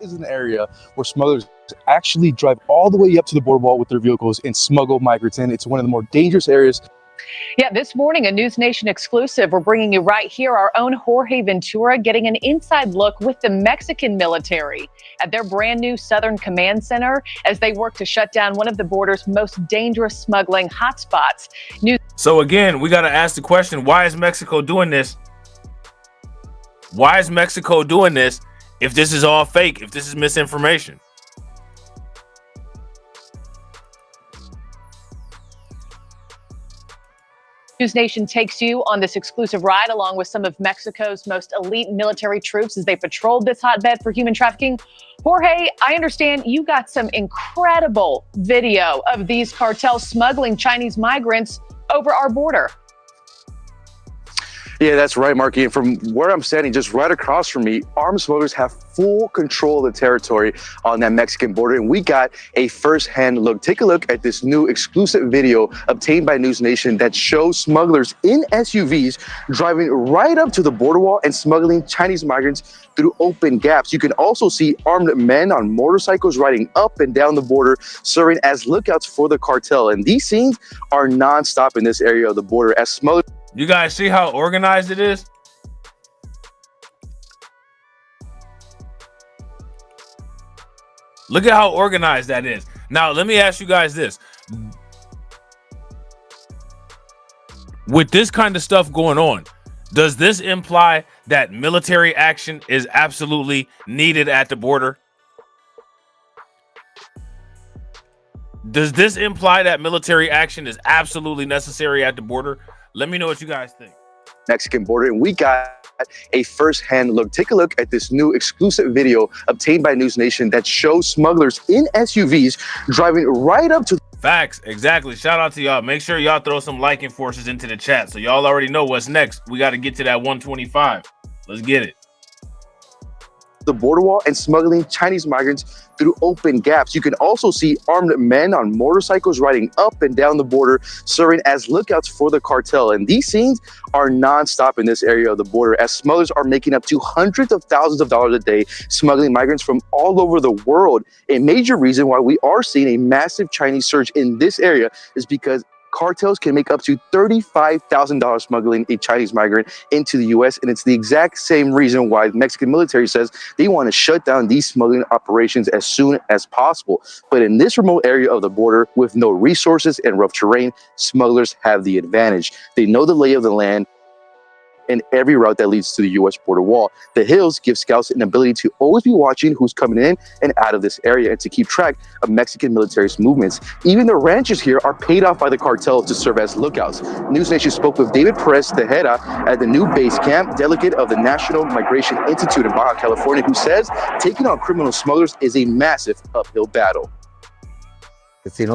is an area where smugglers actually drive all the way up to the border wall with their vehicles and smuggle migrants in. It's one of the more dangerous areas. Yeah, this morning, a News Nation exclusive. We're bringing you right here our own Jorge Ventura getting an inside look with the Mexican military at their brand new Southern Command Center as they work to shut down one of the border's most dangerous smuggling hotspots. So again, we got to ask the question, why is Mexico doing this? Why is Mexico doing this if this is all fake, if this is misinformation? News Nation takes you on this exclusive ride along with some of Mexico's most elite military troops as they patrolled this hotbed for human trafficking. Jorge, I understand you got some incredible video of these cartels smuggling Chinese migrants over our border. Yeah, that's right, Marky. And from where I'm standing, just right across from me, armed smugglers have full control of the territory on that Mexican border. And we got a first-hand look. Take a look at this new exclusive video obtained by News Nation that shows smugglers in SUVs driving right up to the border wall and smuggling Chinese migrants through open gaps. You can also see armed men on motorcycles riding up and down the border, serving as lookouts for the cartel. And these scenes are nonstop in this area of the border as smugglers. You guys see how organized it is? Look at how organized that is. Now, let me ask you guys this. With this kind of stuff going on, does this imply that military action is absolutely needed at the border? Does this imply that military action is absolutely necessary at the border? Let me know what you guys think. Mexican border, and we got a first-hand look. Take a look at this new exclusive video obtained by News Nation that shows smugglers in SUVs driving right up to. Facts, exactly. Shout out to y'all. Make sure y'all throw some liking forces into the chat so y'all already know what's next. We got to get to that 125. Let's get it. The border wall and smuggling Chinese migrants through open gaps. You can also see armed men on motorcycles riding up and down the border, serving as lookouts for the cartel. And these scenes are nonstop in this area of the border as smugglers are making up to hundreds of thousands of dollars a day, smuggling migrants from all over the world. A major reason why we are seeing a massive Chinese surge in this area is because cartels can make up to $35,000 smuggling a Chinese migrant into the U.S. And it's the exact same reason why the Mexican military says they want to shut down these smuggling operations as soon as possible. But in this remote area of the border with no resources and rough terrain, smugglers have the advantage. They know the lay of the land and every route that leads to the U.S. border wall. The hills give scouts an ability to always be watching who's coming in and out of this area and to keep track of Mexican military's movements. Even the ranchers here are paid off by the cartel to serve as lookouts. News Nation spoke with David Perez Tejeda at the new base camp, delegate of the National Migration Institute in Baja California, who says taking on criminal smugglers is a massive uphill battle.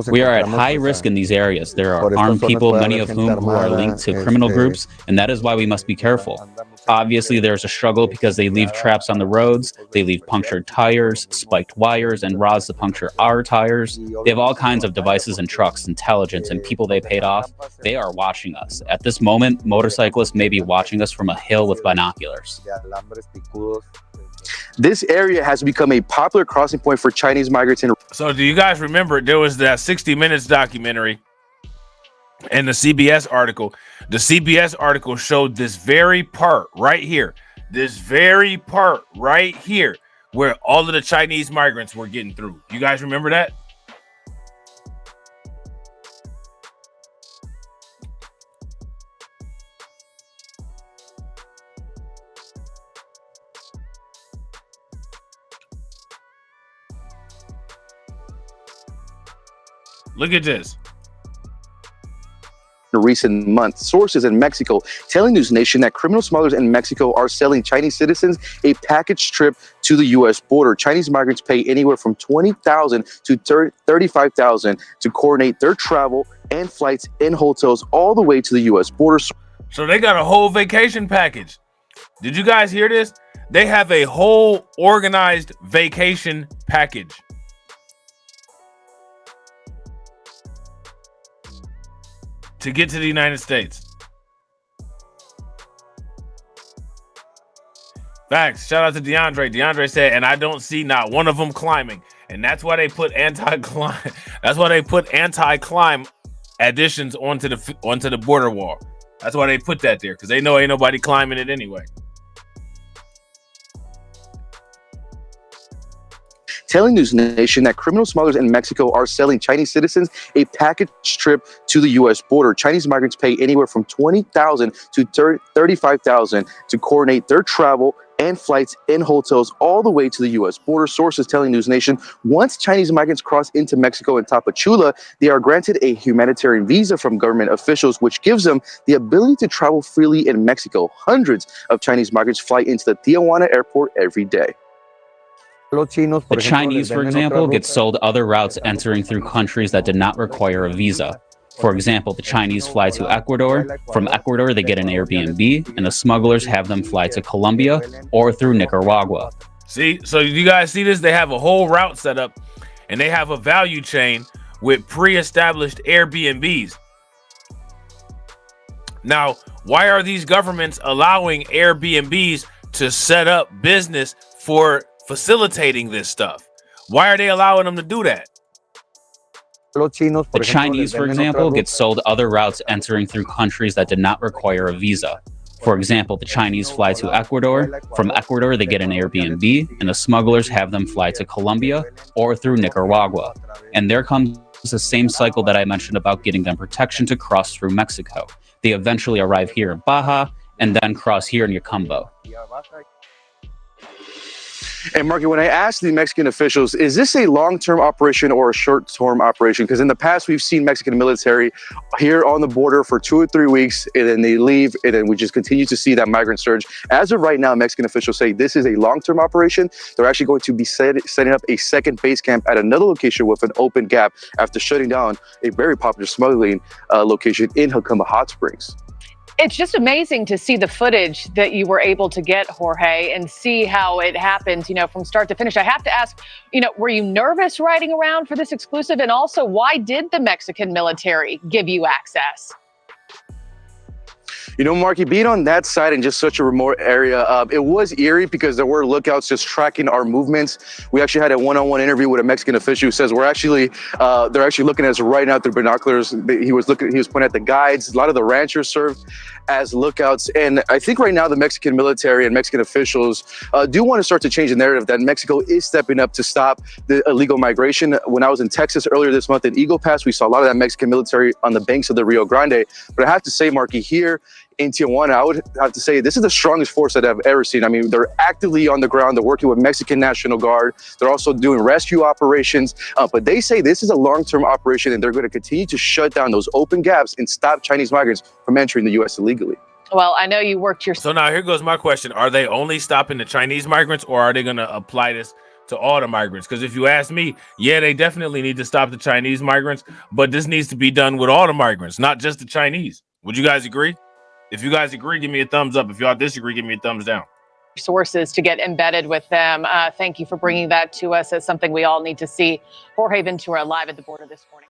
We are at high risk in these areas. There are armed people, many of whom who are linked to criminal groups, and that is why we must be careful. Obviously, there's a struggle because they leave traps on the roads, they leave punctured tires, spiked wires, and rods to puncture our tires. They have all kinds of devices and trucks, intelligence, and people they paid off. They are watching us. At this moment, motorcyclists may be watching us from a hill with binoculars. This area has become a popular crossing point for Chinese migrants. So do you guys remember there was that 60 Minutes documentary and the CBS article? The CBS article showed this very part right here. This very part right here where all of the Chinese migrants were getting through. You guys remember that? Look at this. In recent months, sources in Mexico telling News Nation that criminal smugglers in Mexico are selling Chinese citizens a package trip to the U.S. border. Chinese migrants pay anywhere from $20,000 to $35,000 to coordinate their travel and flights and hotels all the way to the U.S. border. So they got a whole vacation package. Did you guys hear this? They have a whole organized vacation package. To get to the United States. Facts. Shout out to DeAndre. DeAndre said, and I don't see not one of them climbing. And that's why they put anti-climb. That's why they put anti-climb additions onto the border wall. That's why they put that there, because they know ain't nobody climbing it anyway. Telling News Nation that criminal smugglers in Mexico are selling Chinese citizens a package trip to the U.S. border. Chinese migrants pay anywhere from $20,000 to $35,000 to coordinate their travel and flights in hotels all the way to the U.S. border. Sources telling News Nation, once Chinese migrants cross into Mexico in Tapachula, they are granted a humanitarian visa from government officials, which gives them the ability to travel freely in Mexico. Hundreds of Chinese migrants fly into the Tijuana airport every day. The Chinese, for example, get sold other routes entering through countries that did not require a visa. For example, the Chinese fly to Ecuador. From Ecuador, they get an Airbnb, and the smugglers have them fly to Colombia or through Nicaragua. See, so you guys see this? They have a whole route set up, and they have a value chain with pre-established Airbnbs. Now, why are these governments allowing Airbnbs to set up business for facilitating this stuff? Why are they allowing them to do that? The Chinese, for example, get sold other routes entering through countries that did not require a visa. For example, the Chinese fly to Ecuador. From Ecuador, they get an Airbnb, and the smugglers have them fly to Colombia or through Nicaragua. And there comes the same cycle that I mentioned about getting them protection to cross through Mexico. They eventually arrive here in Baja and then cross here in Yacumbo. And Marky, when I asked the Mexican officials, is this a long-term operation or a short-term operation? Because in the past, we've seen Mexican military here on the border for 2 or 3 weeks, and then they leave, and then we just continue to see that migrant surge. As of right now, Mexican officials say this is a long-term operation. They're actually going to be setting up a second base camp at another location with an open gap after shutting down a very popular smuggling location in Jacumbo Hot Springs. It's just amazing to see the footage that you were able to get, Jorge, and see how it happened, from start to finish. I have to ask, were you nervous riding around for this exclusive? And also, why did the Mexican military give you access? Marky, being on that side in just such a remote area, it was eerie because there were lookouts just tracking our movements. We actually had a one-on-one interview with a Mexican official who says they're actually looking at us right now through binoculars. He was pointing at the guides. A lot of the ranchers served as lookouts. And I think right now the Mexican military and Mexican officials do want to start to change the narrative that Mexico is stepping up to stop the illegal migration. When I was in Texas earlier this month in Eagle Pass, we saw a lot of that Mexican military on the banks of the Rio Grande. But I have to say, Marky, here in Tijuana, I would have to say this is the strongest force that I've ever seen. I mean, they're actively on the ground. They're working with Mexican National Guard. They're also doing rescue operations. But they say this is a long-term operation, and they're going to continue to shut down those open gaps and stop Chinese migrants from entering the U.S. illegally. Well, I know you worked your... So now here goes my question. Are they only stopping the Chinese migrants, or are they going to apply this to all the migrants? Because if you ask me, yeah, they definitely need to stop the Chinese migrants, but this needs to be done with all the migrants, not just the Chinese. Would you guys agree? If you guys agree, give me a thumbs up. If y'all disagree, give me a thumbs down. Sources to get embedded with them. Thank you for bringing that to us as something we all need to see. Jorge Ventura live at the border this morning.